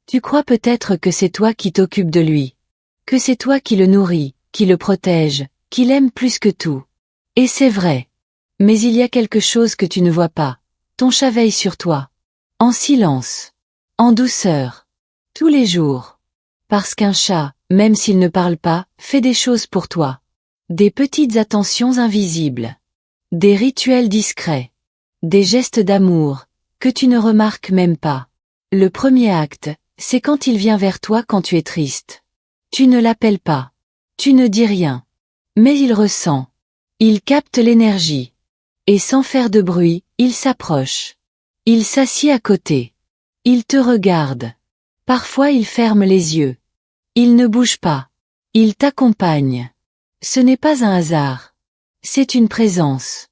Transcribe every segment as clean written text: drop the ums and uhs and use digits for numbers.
Tu crois peut-être que c'est toi qui t'occupes de lui. Que c'est toi qui le nourris, qui le protège, qui l'aime plus que tout. Et c'est vrai. Mais il y a quelque chose que tu ne vois pas. Ton chat veille sur toi. En silence. En douceur. Tous les jours. Parce qu'un chat, même s'il ne parle pas, fait des choses pour toi. Des petites attentions invisibles. Des rituels discrets. Des gestes d'amour, que tu ne remarques même pas. Le premier acte, c'est quand il vient vers toi quand tu es triste. Tu ne l'appelles pas. Tu ne dis rien. Mais il ressent. Il capte l'énergie. Et sans faire de bruit, il s'approche. Il s'assied à côté. Il te regarde. Parfois il ferme les yeux. Il ne bouge pas. Il t'accompagne. Ce n'est pas un hasard. C'est une présence.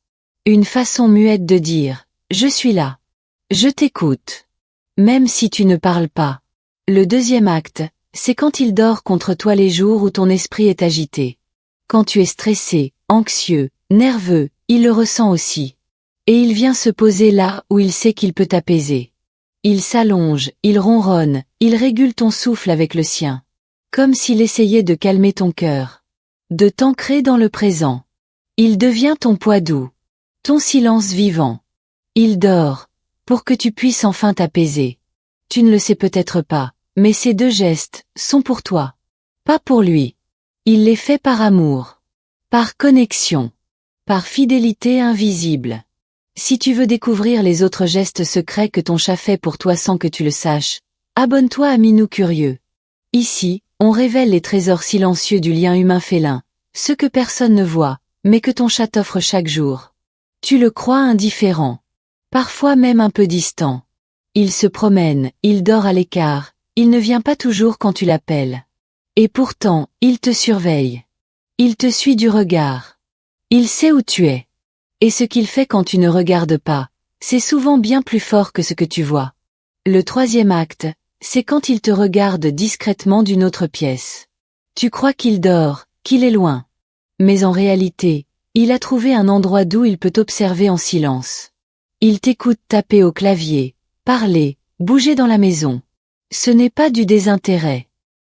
Une façon muette de dire « Je suis là. Je t'écoute. » Même si tu ne parles pas. Le deuxième acte, c'est quand il dort contre toi les jours où ton esprit est agité. Quand tu es stressé, anxieux, nerveux, il le ressent aussi. Et il vient se poser là où il sait qu'il peut t'apaiser. Il s'allonge, il ronronne, il régule ton souffle avec le sien. Comme s'il essayait de calmer ton cœur. De t'ancrer dans le présent. Il devient ton poids doux. Ton silence vivant. Il dort, pour que tu puisses enfin t'apaiser. Tu ne le sais peut-être pas, mais ces deux gestes sont pour toi. Pas pour lui. Il les fait par amour. Par connexion. Par fidélité invisible. Si tu veux découvrir les autres gestes secrets que ton chat fait pour toi sans que tu le saches, abonne-toi à Minou Curieux. Ici, on révèle les trésors silencieux du lien humain-félin, ce que personne ne voit, mais que ton chat t'offre chaque jour. Tu le crois indifférent. Parfois même un peu distant. Il se promène, il dort à l'écart, il ne vient pas toujours quand tu l'appelles. Et pourtant, il te surveille. Il te suit du regard. Il sait où tu es. Et ce qu'il fait quand tu ne regardes pas, c'est souvent bien plus fort que ce que tu vois. Le troisième acte, c'est quand il te regarde discrètement d'une autre pièce. Tu crois qu'il dort, qu'il est loin. Mais en réalité, il a trouvé un endroit d'où il peut t'observer en silence. Il t'écoute taper au clavier, parler, bouger dans la maison. Ce n'est pas du désintérêt.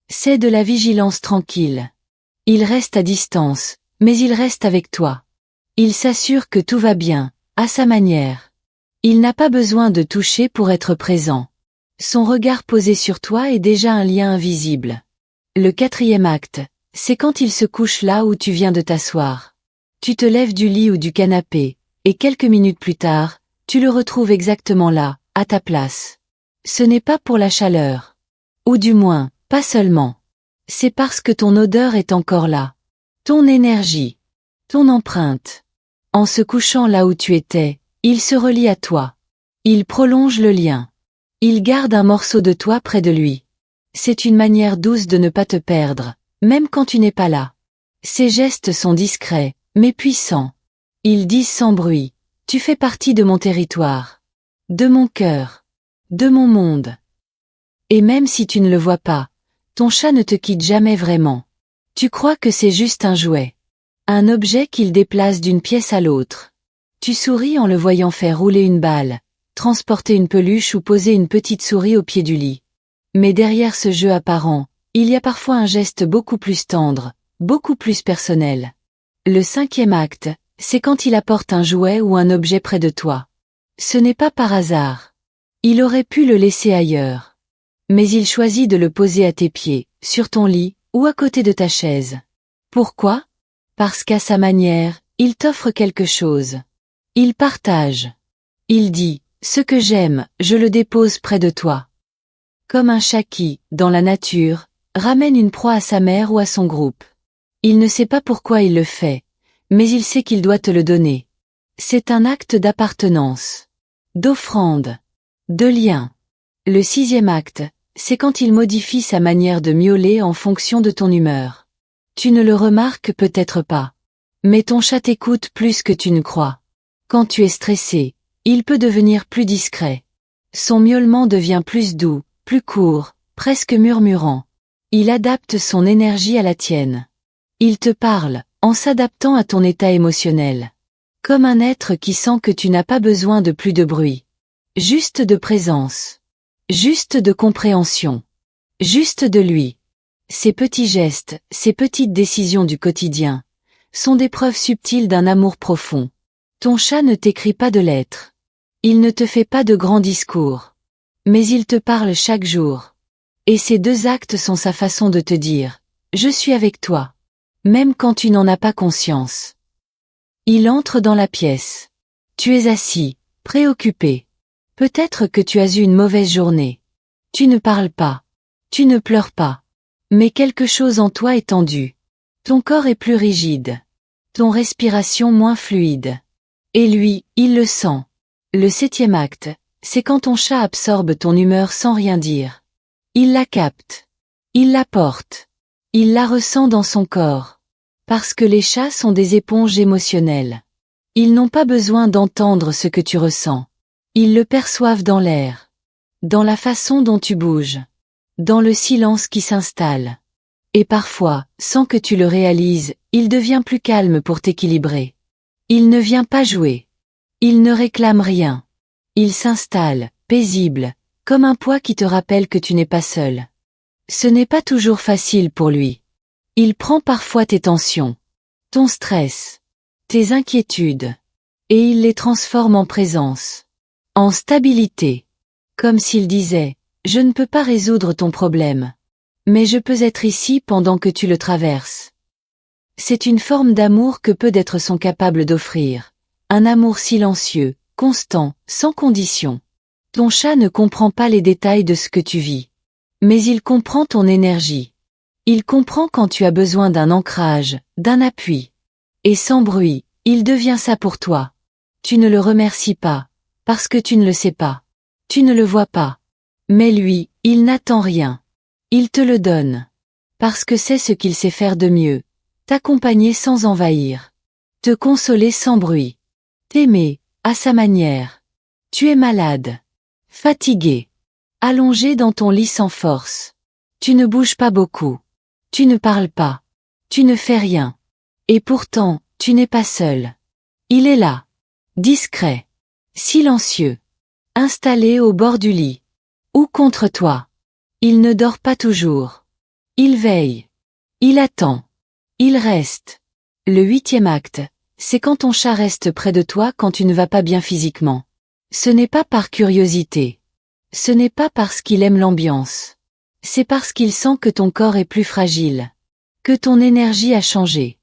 C'est de la vigilance tranquille. Il reste à distance, mais il reste avec toi. Il s'assure que tout va bien, à sa manière. Il n'a pas besoin de toucher pour être présent. Son regard posé sur toi est déjà un lien invisible. Le quatrième acte, c'est quand il se couche là où tu viens de t'asseoir. Tu te lèves du lit ou du canapé, et quelques minutes plus tard, tu le retrouves exactement là, à ta place. Ce n'est pas pour la chaleur. Ou du moins, pas seulement. C'est parce que ton odeur est encore là. Ton énergie. Ton empreinte. En se couchant là où tu étais, il se relie à toi. Il prolonge le lien. Il garde un morceau de toi près de lui. C'est une manière douce de ne pas te perdre, même quand tu n'es pas là. Ces gestes sont discrets, mais puissants. Ils disent sans bruit, tu fais partie de mon territoire. De mon cœur. De mon monde. Et même si tu ne le vois pas, ton chat ne te quitte jamais vraiment. Tu crois que c'est juste un jouet. Un objet qu'il déplace d'une pièce à l'autre. Tu souris en le voyant faire rouler une balle, transporter une peluche ou poser une petite souris au pied du lit. Mais derrière ce jeu apparent, il y a parfois un geste beaucoup plus tendre, beaucoup plus personnel. Le cinquième acte, c'est quand il apporte un jouet ou un objet près de toi. Ce n'est pas par hasard. Il aurait pu le laisser ailleurs. Mais il choisit de le poser à tes pieds, sur ton lit, ou à côté de ta chaise. Pourquoi ? Parce qu'à sa manière, il t'offre quelque chose. Il partage. Il dit, ce que j'aime, je le dépose près de toi. Comme un chat qui, dans la nature, ramène une proie à sa mère ou à son groupe. Il ne sait pas pourquoi il le fait, mais il sait qu'il doit te le donner. C'est un acte d'appartenance, d'offrande, de lien. Le sixième acte, c'est quand il modifie sa manière de miauler en fonction de ton humeur. Tu ne le remarques peut-être pas. Mais ton chat t'écoute plus que tu ne crois. Quand tu es stressé, il peut devenir plus discret. Son miaulement devient plus doux, plus court, presque murmurant. Il adapte son énergie à la tienne. Il te parle, en s'adaptant à ton état émotionnel. Comme un être qui sent que tu n'as pas besoin de plus de bruit. Juste de présence. Juste de compréhension. Juste de lui. Ces petits gestes, ces petites décisions du quotidien, sont des preuves subtiles d'un amour profond. Ton chat ne t'écrit pas de lettres. Il ne te fait pas de grands discours. Mais il te parle chaque jour. Et ces 2 actes sont sa façon de te dire « Je suis avec toi », même quand tu n'en as pas conscience. Il entre dans la pièce. Tu es assis, préoccupé. Peut-être que tu as eu une mauvaise journée. Tu ne parles pas. Tu ne pleures pas. Mais quelque chose en toi est tendu. Ton corps est plus rigide. Ton respiration moins fluide. Et lui, il le sent. Le 7e acte, c'est quand ton chat absorbe ton humeur sans rien dire. Il la capte. Il la porte. Il la ressent dans son corps. Parce que les chats sont des éponges émotionnelles. Ils n'ont pas besoin d'entendre ce que tu ressens. Ils le perçoivent dans l'air. Dans la façon dont tu bouges. Dans le silence qui s'installe. Et parfois, sans que tu le réalises, il devient plus calme pour t'équilibrer. Il ne vient pas jouer. Il ne réclame rien. Il s'installe, paisible, comme un poids qui te rappelle que tu n'es pas seul. Ce n'est pas toujours facile pour lui. Il prend parfois tes tensions, ton stress, tes inquiétudes, et il les transforme en présence, en stabilité. Comme s'il disait, je ne peux pas résoudre ton problème. Mais je peux être ici pendant que tu le traverses. C'est une forme d'amour que peu d'êtres sont capables d'offrir. Un amour silencieux, constant, sans condition. Ton chat ne comprend pas les détails de ce que tu vis. Mais il comprend ton énergie. Il comprend quand tu as besoin d'un ancrage, d'un appui. Et sans bruit, il devient ça pour toi. Tu ne le remercies pas, parce que tu ne le sais pas. Tu ne le vois pas. Mais lui, il n'attend rien. Il te le donne. Parce que c'est ce qu'il sait faire de mieux. T'accompagner sans envahir. Te consoler sans bruit. T'aimer, à sa manière. Tu es malade. Fatigué. Allongé dans ton lit sans force. Tu ne bouges pas beaucoup. Tu ne parles pas. Tu ne fais rien. Et pourtant, tu n'es pas seul. Il est là. Discret. Silencieux. Installé au bord du lit. Ou contre toi. Il ne dort pas toujours. Il veille. Il attend. Il reste. Le 8e acte, c'est quand ton chat reste près de toi quand tu ne vas pas bien physiquement. Ce n'est pas par curiosité. Ce n'est pas parce qu'il aime l'ambiance. C'est parce qu'il sent que ton corps est plus fragile. Que ton énergie a changé.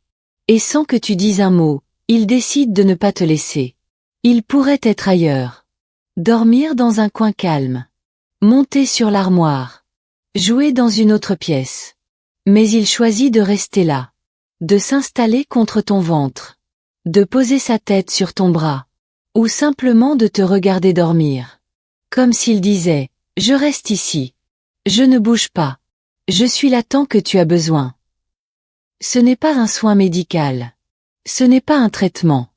Et sans que tu dises un mot, il décide de ne pas te laisser. Il pourrait être ailleurs. Dormir dans un coin calme. Monter sur l'armoire. Jouer dans une autre pièce. Mais il choisit de rester là. De s'installer contre ton ventre. De poser sa tête sur ton bras. Ou simplement de te regarder dormir. Comme s'il disait, je reste ici. Je ne bouge pas. Je suis là tant que tu as besoin. Ce n'est pas un soin médical. Ce n'est pas un traitement.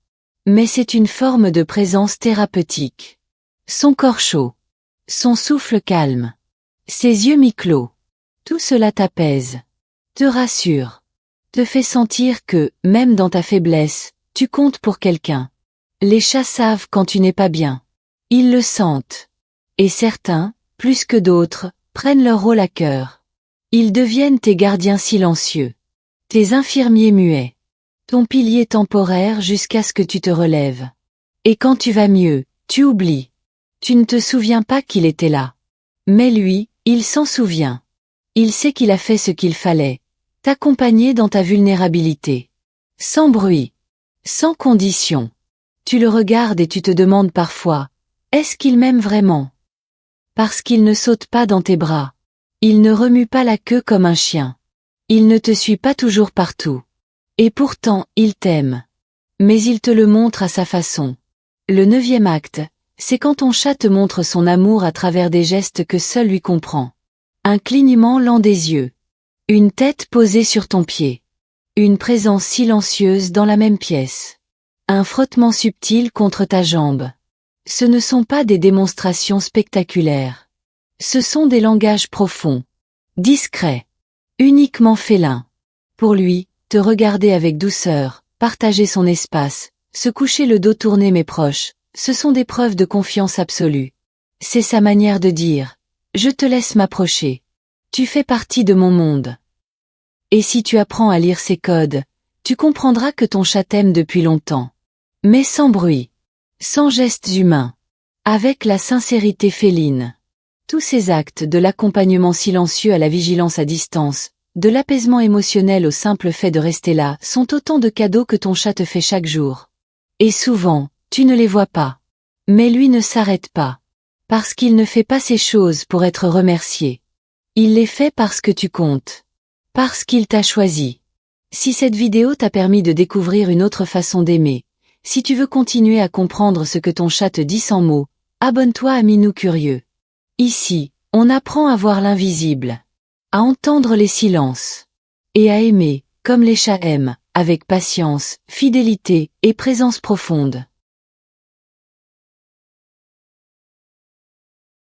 Mais c'est une forme de présence thérapeutique. Son corps chaud. Son souffle calme. Ses yeux mi-clos. Tout cela t'apaise. Te rassure. Te fait sentir que, même dans ta faiblesse, tu comptes pour quelqu'un. Les chats savent quand tu n'es pas bien. Ils le sentent. Et certains, plus que d'autres, prennent leur rôle à cœur. Ils deviennent tes gardiens silencieux. Tes infirmiers muets. Ton pilier temporaire jusqu'à ce que tu te relèves. Et quand tu vas mieux, tu oublies. Tu ne te souviens pas qu'il était là. Mais lui, il s'en souvient. Il sait qu'il a fait ce qu'il fallait. T'accompagner dans ta vulnérabilité. Sans bruit. Sans condition. Tu le regardes et tu te demandes parfois, est-ce qu'il m'aime vraiment? Parce qu'il ne saute pas dans tes bras. Il ne remue pas la queue comme un chien. Il ne te suit pas toujours partout. Et pourtant, il t'aime. Mais il te le montre à sa façon. Le 9e acte, c'est quand ton chat te montre son amour à travers des gestes que seul lui comprend. Un clignement lent des yeux. Une tête posée sur ton pied. Une présence silencieuse dans la même pièce. Un frottement subtil contre ta jambe. Ce ne sont pas des démonstrations spectaculaires. Ce sont des langages profonds. Discrets. Uniquement félins. Pour lui, te regarder avec douceur, partager son espace, se coucher le dos tourné mais proche, ce sont des preuves de confiance absolue. C'est sa manière de dire, je te laisse m'approcher. Tu fais partie de mon monde. Et si tu apprends à lire ces codes, tu comprendras que ton chat t'aime depuis longtemps. Mais sans bruit. Sans gestes humains. Avec la sincérité féline. Tous ces actes de l'accompagnement silencieux à la vigilance à distance, de l'apaisement émotionnel au simple fait de rester là, sont autant de cadeaux que ton chat te fait chaque jour. Et souvent, tu ne les vois pas. Mais lui ne s'arrête pas. Parce qu'il ne fait pas ces choses pour être remercié. Il les fait parce que tu comptes. Parce qu'il t'a choisi. Si cette vidéo t'a permis de découvrir une autre façon d'aimer, si tu veux continuer à comprendre ce que ton chat te dit sans mots, abonne-toi à Minou Curieux. Ici, on apprend à voir l'invisible, à entendre les silences, et à aimer, comme les chats aiment, avec patience, fidélité et présence profonde.